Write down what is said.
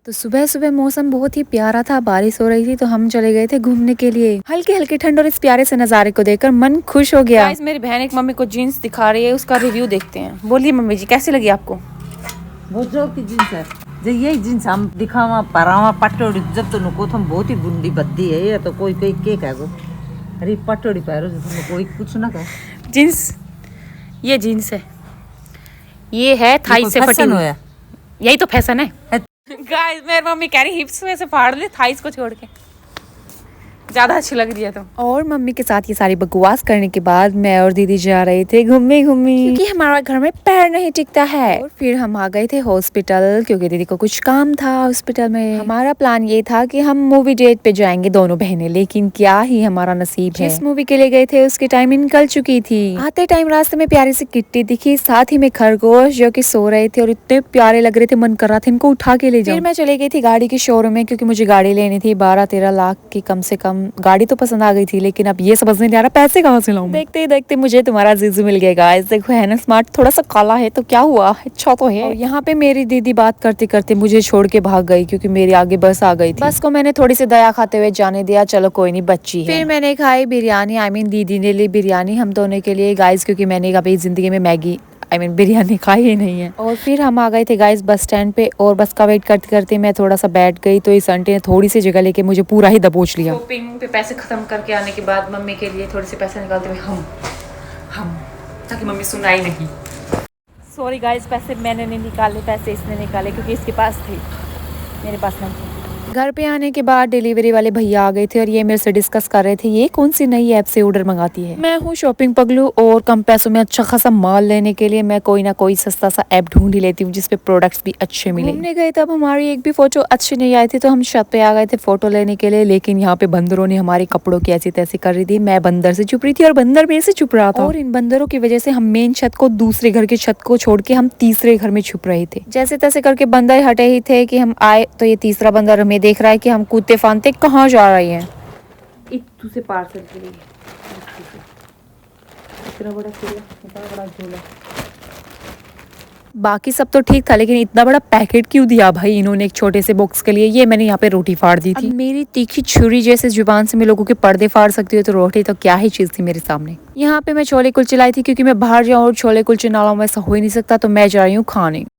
तो सुबह सुबह मौसम बहुत ही प्यारा था, बारिश हो रही थी तो हम चले गए थे घूमने के लिए। हल्की हल्की ठंड और इस प्यारे से नज़ारे को देखकर मन खुश हो गया। गाइस, मेरी बहन एक मम्मी को जीन्स दिखा रही है, उसका रिव्यू देखते हैं। बोलिए मम्मी जी, कैसी लगी आपको? बहुत जोर की जीन्स है। जो यही जीन्स हम दिखावा परावा पटोड़ी जब तो नुको हम बहुत ही बुंदी बद्दी है। ये तो कोई कोई के कहो अरे पटोड़ी पैरो जिसमें कोई कुछ ना कहे। जीन्स, ये जीन्स है, ये है थाई से फटी हुई। यही तो फैशन है। गाइस, मेरी मम्मी कह रही हिप्स में से फाड़ ले थाइस को छोड़ के, ज्यादा अच्छी लग रही है। तो और मम्मी के साथ ये सारी बकवास करने के बाद मैं और दीदी जा रहे थे घूमने क्योंकि हमारा घर में पैर नहीं टिकता है। और फिर हम आ गए थे हॉस्पिटल क्योंकि दीदी को कुछ काम था हॉस्पिटल में। हमारा प्लान ये था कि हम मूवी डेट पे जाएंगे दोनों बहनें, लेकिन क्या ही हमारा नसीब है, जिस मूवी के लिए गए थे उसकी टाइमिंग निकल चुकी थी। आते टाइम रास्ते में प्यारी सी किट्टी दिखी, साथ ही में खरगोश जो की सो रहे थे और इतने प्यारे लग रहे थे, मन कर रहा था इनको उठा के ले जाऊं। फिर मैं चली गई थी गाड़ी के शोरूम में क्योंकि मुझे गाड़ी लेनी थी 12-13 लाख की कम से कम। गाड़ी तो पसंद आ गई थी, लेकिन अब ये समझ नहीं आ रहा पैसे कहाँ से लाऊं। देखते ही देखते मुझे तुम्हारा जीजू मिल गया। गाइस देखो, है ना स्मार्ट, थोड़ा सा काला है तो क्या हुआ, अच्छा तो है। और यहाँ पे मेरी दीदी बात करते करते मुझे छोड़ के भाग गई क्योंकि मेरी आगे बस आ गई थी। बस को मैंने थोड़ी सी दया खाते हुए जाने दिया, चलो कोई नहीं बच्ची है। फिर मैंने खाई बिरयानी, आई मीन दीदी ने ली बिरयानी हम दोनों के लिए गाइस, क्योंकि मैंने कभी जिंदगी में मैगी बिरयानी खाई ही नहीं है। और फिर हम आ गए थे गाइस बस स्टैंड पे, और बस का वेट करते करते मैं थोड़ा सा बैठ गई तो इस आंटी ने थोड़ी सी जगह लेके मुझे पूरा ही दबोच लिया। शॉपिंग पे पैसे खत्म करके आने के बाद मम्मी के लिए थोड़े से पैसे निकालते हुए हम ताकि मम्मी सुनाई नहीं। सॉरी गाइस, पैसे मैंने नहीं निकाले, पैसे इसने निकाले क्योंकि इसके पास थे, मेरे पास नहीं थे। घर पे आने के बाद डिलीवरी वाले भैया आ गए थे और ये मेरे से डिस्कस कर रहे थे ये कौन सी नई ऐप से ऑर्डर मंगाती है। मैं हूँ शॉपिंग पगलू और कम पैसों में अच्छा खासा माल लेने के लिए मैं कोई ना कोई सस्ता सा ऐप ढूंढ ही लेती हूँ जिसपे प्रोडक्ट्स भी अच्छे मिले। घूमने गए तब हमारी एक भी फोटो अच्छी नहीं आई थी तो हम छत पे आ गए थे फोटो लेने के लिए, लेकिन यहाँ पे बंदरों ने हमारे कपड़ों की ऐसी तैसी कर रही थी। मैं बंदर से चुप रही थी और बंदर मेरे से चुप रहा था, और इन बंदरों की वजह से हम मेन छत को, दूसरे घर की छत को छोड़ के हम तीसरे घर में छुप रहे थे। जैसे तैसे करके बंदर हटे ही थे कि हम आए तो ये तीसरा बंदर हमें देख रहा है कि हम कूदते फानते कहाँ जा रही हैं। इतू से पार्सल के लिए इतना बड़ा झोला। बाकी सब तो ठीक था, लेकिन इतना बड़ा पैकेट क्यों दिया भाई इन्होंने एक छोटे से बॉक्स के लिए। ये मैंने यहाँ पे रोटी फाड़ दी थी। मेरी तीखी छुरी जैसे जुबान से मैं लोगों के पर्दे फाड़ सकती हूँ, तो रोटी तो क्या ही चीज थी मेरे सामने। यहाँ पे मैं छोले कुलचे लाई थी क्योंकि मैं बाहर जाऊँ और छोले कुलचे ना लाऊं ऐसा हो ही नहीं सकता, तो मैं जा रही हूँ खाने।